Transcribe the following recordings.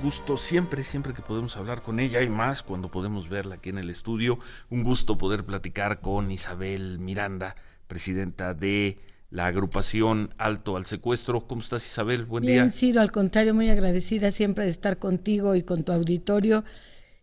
gusto siempre que podemos hablar con ella y más cuando podemos verla aquí en el estudio. Un gusto poder platicar con Isabel Miranda, presidenta de la agrupación Alto al Secuestro. ¿Cómo estás, Isabel? Buen día. Bien, Ciro, al contrario, muy agradecida siempre de estar contigo y con tu auditorio.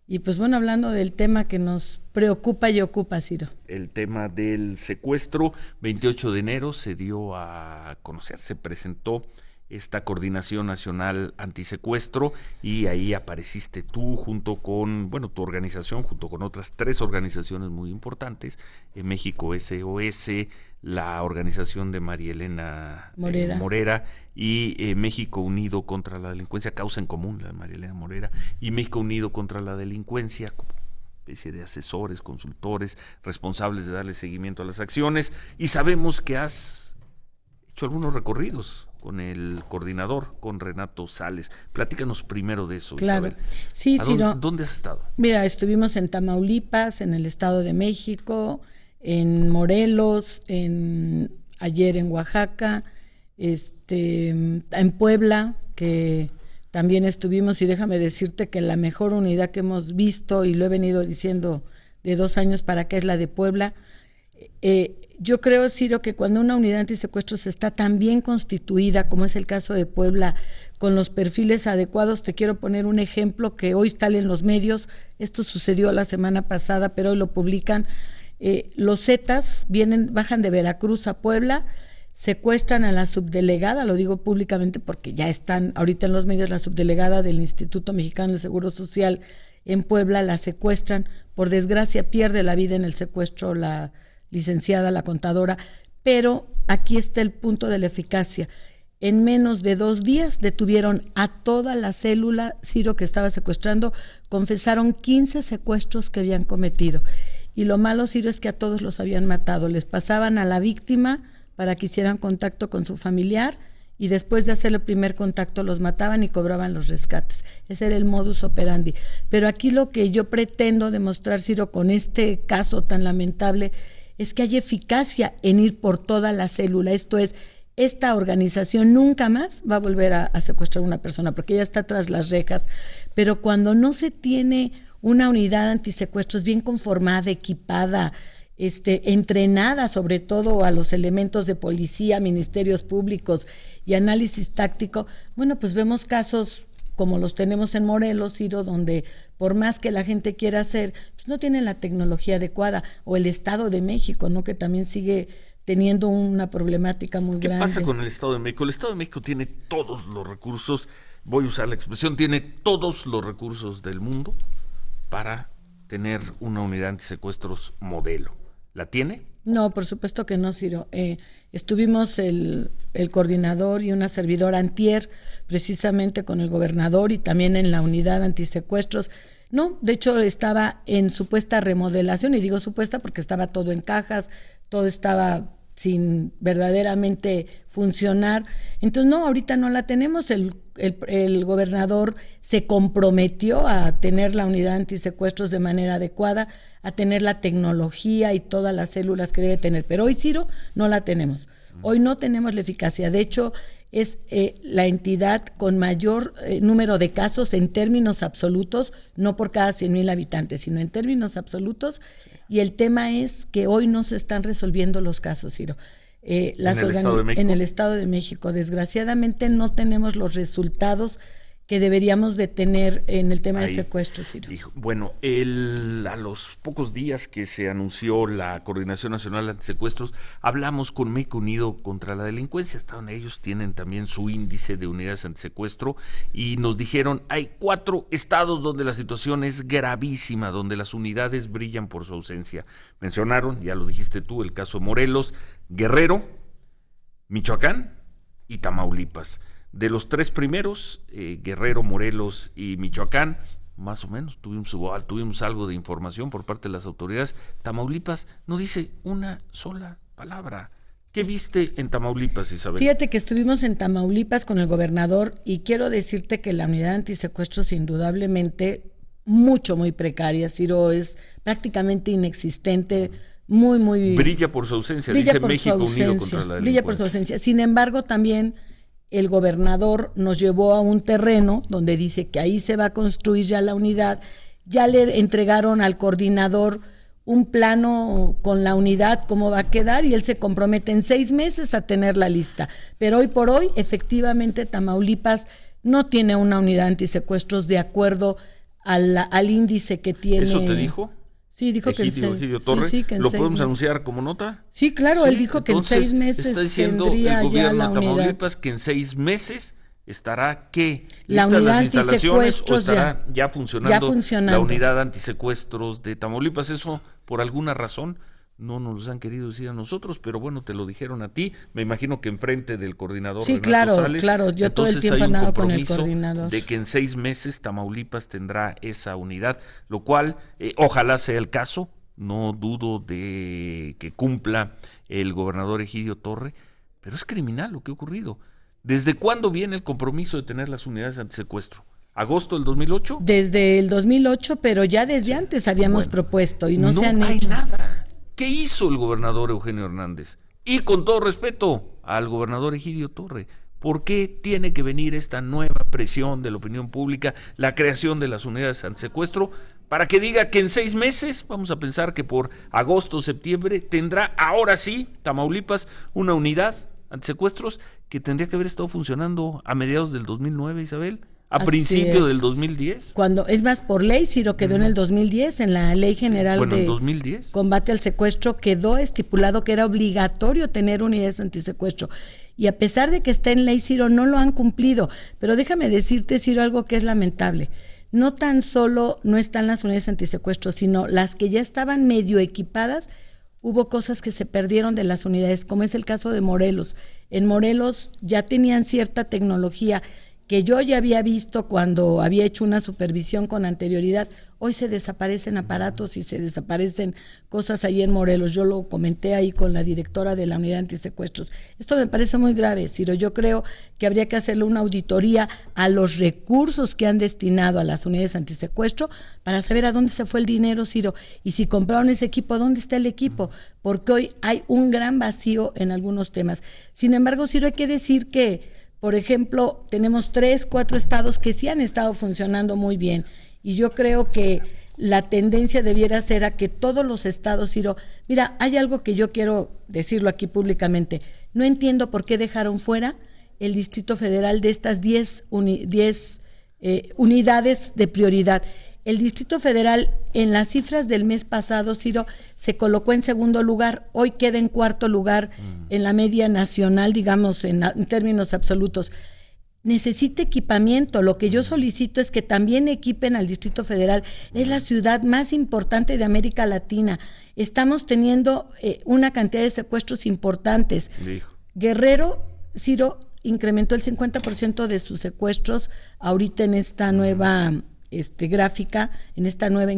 Y pues bueno, hablando del tema que nos preocupa y ocupa, Ciro. El tema del secuestro, 28 de enero se dio a conocer, se presentó esta Coordinación Nacional Antisecuestro y ahí apareciste tú junto con, tu organización, junto con otras 3 organizaciones muy importantes, México SOS, la organización de María Elena Morera y México Unido contra la Delincuencia, Causa en Común, la de María Elena Morera, y México Unido contra la Delincuencia, como especie de asesores, consultores, responsables de darle seguimiento a las acciones, y sabemos que has hecho algunos recorridos con el coordinador, con Renato Sales. Platícanos primero de eso, claro. Isabel. Sí, Ciro. ¿Dónde has estado? Mira, estuvimos en Tamaulipas, en el Estado de México, en Morelos, ayer en Oaxaca, en Puebla, que también estuvimos, y déjame decirte que la mejor unidad que hemos visto, y lo he venido diciendo de 2 años para acá, es la de Puebla. Yo creo, Ciro, que cuando una unidad antisecuestros está tan bien constituida, como es el caso de Puebla, con los perfiles adecuados, te quiero poner un ejemplo que hoy sale en los medios. Esto sucedió la semana pasada, pero hoy lo publican. Los Zetas bajan de Veracruz a Puebla, secuestran a la subdelegada, lo digo públicamente porque ya están ahorita en los medios, la subdelegada del Instituto Mexicano del Seguro Social en Puebla, la secuestran. Por desgracia pierde la vida en el secuestro la licenciada, la contadora, pero aquí está el punto de la eficacia. En menos de 2 días detuvieron a toda la célula, Ciro, que estaba secuestrando, confesaron 15 secuestros que habían cometido. Y lo malo, Ciro, es que a todos los habían matado. Les pasaban a la víctima para que hicieran contacto con su familiar y después de hacer el primer contacto los mataban y cobraban los rescates. Ese era el modus operandi. Pero aquí lo que yo pretendo demostrar, Ciro, con este caso tan lamentable, es que hay eficacia en ir por toda la célula. Esto es, esta organización nunca más va a volver a secuestrar a una persona porque ya está tras las rejas. Pero cuando no se tiene una unidad antisecuestros bien conformada, equipada, entrenada sobre todo a los elementos de policía, ministerios públicos y análisis táctico, pues vemos casos como los tenemos en Morelos, Ciro, donde por más que la gente quiera hacer, pues no tienen la tecnología adecuada, o el Estado de México, ¿no?, que también sigue teniendo una problemática muy grande. ¿Qué pasa con el Estado de México? El Estado de México tiene todos los recursos, voy a usar la expresión, tiene todos los recursos del mundo para tener una unidad antisecuestros modelo. ¿La tiene? No, por supuesto que no, Ciro. Estuvimos el coordinador y una servidora antier, precisamente con el gobernador y también en la unidad antisecuestros. No, de hecho estaba en supuesta remodelación, y digo supuesta porque estaba todo en cajas, todo estaba sin verdaderamente funcionar. Entonces, no, ahorita no la tenemos. El gobernador se comprometió a tener la unidad antisecuestros de manera adecuada, a tener la tecnología y todas las células que debe tener. Pero hoy, Ciro, no la tenemos. Hoy no tenemos la eficacia. De hecho, es la entidad con mayor número de casos en términos absolutos, no por cada 100,000 habitantes, sino en términos absolutos. Sí. Y el tema es que hoy no se están resolviendo los casos, Ciro. ¿En el Estado de México? En el Estado de México. Desgraciadamente no tenemos los resultados que deberíamos de tener en el tema de secuestro, Ciro. A los pocos días que se anunció la Coordinación Nacional Antisecuestros, hablamos con México Unido contra la Delincuencia. Ellos tienen también su índice de unidades antisecuestro y nos dijeron, hay 4 estados donde la situación es gravísima, donde las unidades brillan por su ausencia. Mencionaron, ya lo dijiste tú, el caso de Morelos, Guerrero, Michoacán y Tamaulipas. De los 3 primeros, Guerrero, Morelos y Michoacán, más o menos tuvimos algo de información por parte de las autoridades. Tamaulipas no dice una sola palabra. ¿Qué viste en Tamaulipas, Isabel? Fíjate que estuvimos en Tamaulipas con el gobernador y quiero decirte que la unidad antisecuestros indudablemente muy precaria, Ciro, es prácticamente inexistente, muy... Brilla por su ausencia, dice México Unido contra la Delincuencia. Brilla por su ausencia. Sin embargo, también el gobernador nos llevó a un terreno donde dice que ahí se va a construir ya la unidad, ya le entregaron al coordinador un plano con la unidad, cómo va a quedar, y él se compromete en 6 meses a tener la lista. Pero hoy por hoy, efectivamente, Tamaulipas no tiene una unidad antisecuestros de acuerdo al índice que tiene. ¿Eso te dijo? Sí, dijo Egidio Torre. sí, que en ¿Lo 6 podemos meses. anunciar como nota? Sí, claro, Sí, él dijo que en 6 meses está diciendo tendría el gobierno ya la de Tamaulipas unidad. que en 6 meses estará ¿qué? La ¿Listas unidad las instalaciones o antisecuestros estará ya funcionando funcionando. la unidad antisecuestros de Tamaulipas? Eso, por alguna razón, no nos han querido decir a nosotros, pero bueno, te lo dijeron a ti. Me imagino que enfrente del coordinador Sí, Renato Sales. claro, yo todo el Entonces tiempo hay un andaba con el compromiso coordinador. de que en 6 meses Tamaulipas tendrá esa unidad, lo cual ojalá sea el caso. No dudo de que cumpla el gobernador Egidio Torre, pero es criminal lo que ha ocurrido. ¿Desde cuándo viene el compromiso de tener las unidades antisecuestro? ¿Agosto del 2008? Desde el 2008, pero ya desde antes habíamos propuesto y no se han hay hecho. nada. ¿Qué hizo el gobernador Eugenio Hernández? Y con todo respeto al gobernador Egidio Torre, ¿por qué tiene que venir esta nueva presión de la opinión pública, la creación de las unidades antisecuestro, para que diga que en 6 meses, vamos a pensar que por agosto o septiembre, tendrá ahora sí Tamaulipas una unidad antisecuestros que tendría que haber estado funcionando a mediados del 2009, Isabel? ¿A principio del 2010? Cuando, es más, por ley, Ciro, quedó en el 2010, en la Ley General en de 2010. Combate al Secuestro, quedó estipulado que era obligatorio tener unidades antisecuestro. Y a pesar de que está en ley, Ciro, no lo han cumplido. Pero déjame decirte, Ciro, algo que es lamentable. No tan solo no están las unidades antisecuestro, sino las que ya estaban medio equipadas, hubo cosas que se perdieron de las unidades, como es el caso de Morelos. En Morelos ya tenían cierta tecnología que yo ya había visto cuando había hecho una supervisión con anterioridad. Hoy se desaparecen aparatos y se desaparecen cosas ahí en Morelos. Yo lo comenté ahí con la directora de la unidad antisecuestros. Esto me parece muy grave, Ciro. Yo creo que habría que hacerle una auditoría a los recursos que han destinado a las unidades antisecuestro para saber a dónde se fue el dinero, Ciro. Y si compraron ese equipo, ¿dónde está el equipo? Porque hoy hay un gran vacío en algunos temas. Sin embargo, Ciro, hay que decir que, por ejemplo, tenemos 3, 4 estados que sí han estado funcionando muy bien, y yo creo que la tendencia debiera ser a que todos los estados, Ciro, mira, hay algo que yo quiero decirlo aquí públicamente, no entiendo por qué dejaron fuera el Distrito Federal de estas 10 unidades de prioridad. El Distrito Federal, en las cifras del mes pasado, Ciro, se colocó en segundo lugar, hoy queda en cuarto lugar en la media nacional, digamos, en términos absolutos. Necesita equipamiento. Lo que yo solicito es que también equipen al Distrito Federal. Es la ciudad más importante de América Latina. Estamos teniendo una cantidad de secuestros importantes. Dijo. Guerrero, Ciro, incrementó el 50% de sus secuestros ahorita en esta nueva gráfica, en esta nueva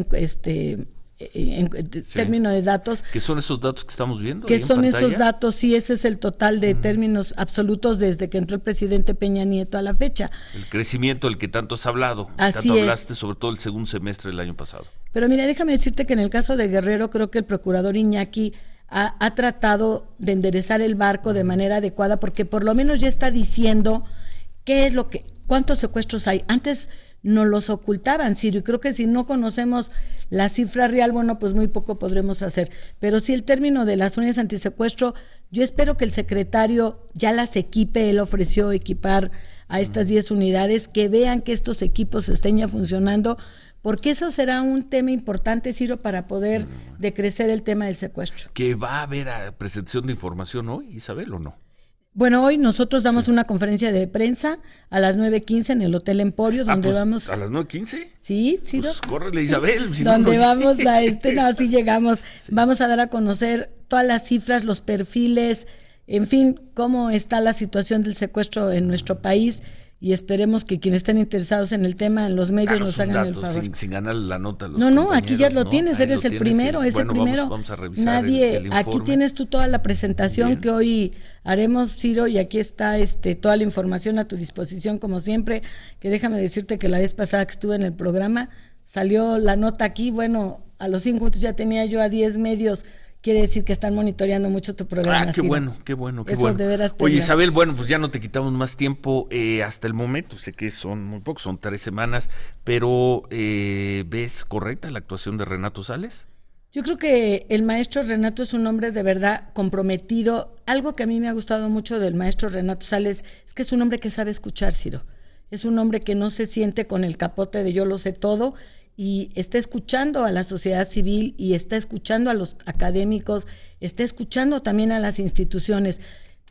término de datos. ¿Qué son esos datos que estamos viendo? ¿Qué son esos datos? Sí, ese es el total de términos absolutos desde que entró el presidente Peña Nieto a la fecha. El crecimiento del que tanto has hablado. Así tanto es. Hablaste sobre todo el segundo semestre del año pasado. Pero mira, déjame decirte que en el caso de Guerrero, creo que el procurador Iñaki ha tratado de enderezar el barco de manera adecuada, porque por lo menos ya está diciendo cuántos secuestros hay. Antes nos los ocultaban, Ciro, y creo que si no conocemos la cifra real, bueno, pues muy poco podremos hacer. Pero sí, el término de las unidades antisecuestro, yo espero que el secretario ya las equipe. Él ofreció equipar a estas 10 unidades, que vean que estos equipos estén ya funcionando, porque eso será un tema importante, Ciro, para poder decrecer el tema del secuestro. ¿Que va a haber presentación de información hoy, Isabel, o no? Bueno, hoy nosotros damos una conferencia de prensa a las 9:15 en el Hotel Emporio, donde vamos... ¿A las 9:15? Sí, Ciro. Pues córrele, Isabel. Si donde no vamos no, así llegamos. Sí. Vamos a dar a conocer todas las cifras, los perfiles, en fin, cómo está la situación del secuestro en nuestro país, y esperemos que quienes estén interesados en el tema, en los medios, nos hagan el favor. Sin ganar la nota. No, aquí ya lo tienes, eres el primero, es el primero. Vamos a revisar el informe. Aquí tienes tú toda la presentación. Bien. Que hoy haremos, Ciro, y aquí está toda la información a tu disposición, como siempre, que déjame decirte que la vez pasada que estuve en el programa, salió la nota aquí, bueno, a los 5 minutos ya tenía yo a 10 medios quiere decir que están monitoreando mucho tu programa. Qué Ciro. bueno, qué bueno, qué Eso bueno. de veras Oye, Isabel, bueno, pues ya no te quitamos más tiempo hasta el momento. Sé que son muy pocos, son 3 semanas, pero ¿ves correcta la actuación de Renato Sales? Yo creo que el maestro Renato es un hombre de verdad comprometido. Algo que a mí me ha gustado mucho del maestro Renato Sales es que es un hombre que sabe escuchar, Ciro. Es un hombre que no se siente con el capote de yo lo sé todo y está escuchando a la sociedad civil y está escuchando a los académicos, está escuchando también a las instituciones.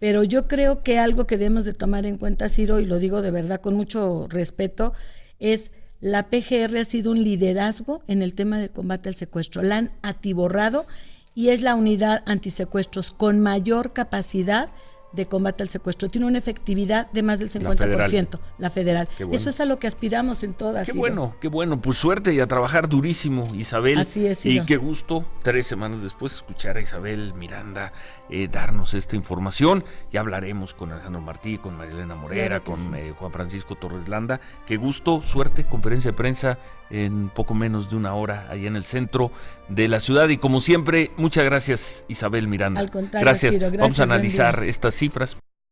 Pero yo creo que algo que debemos de tomar en cuenta, Ciro, y lo digo de verdad con mucho respeto, es la PGR ha sido un liderazgo en el tema de combate al secuestro. La han atiborrado y es la unidad antisecuestros con mayor capacidad de combate al secuestro. Tiene una efectividad de más del 50%, la federal. Bueno. Eso es a lo que aspiramos en todas. Qué bueno, qué bueno. Pues suerte y a trabajar durísimo, Isabel. Así es, Ciro. Y qué gusto, 3 semanas después, escuchar a Isabel Miranda darnos esta información. Ya hablaremos con Alejandro Martí, con Marilena Morera, claro con Juan Francisco Torres Landa. Qué gusto, suerte, conferencia de prensa en poco menos de una hora allá en el centro de la ciudad. Y como siempre, muchas gracias, Isabel Miranda. Al contrario, gracias. Ciro, gracias. Vamos a analizar estas cifras.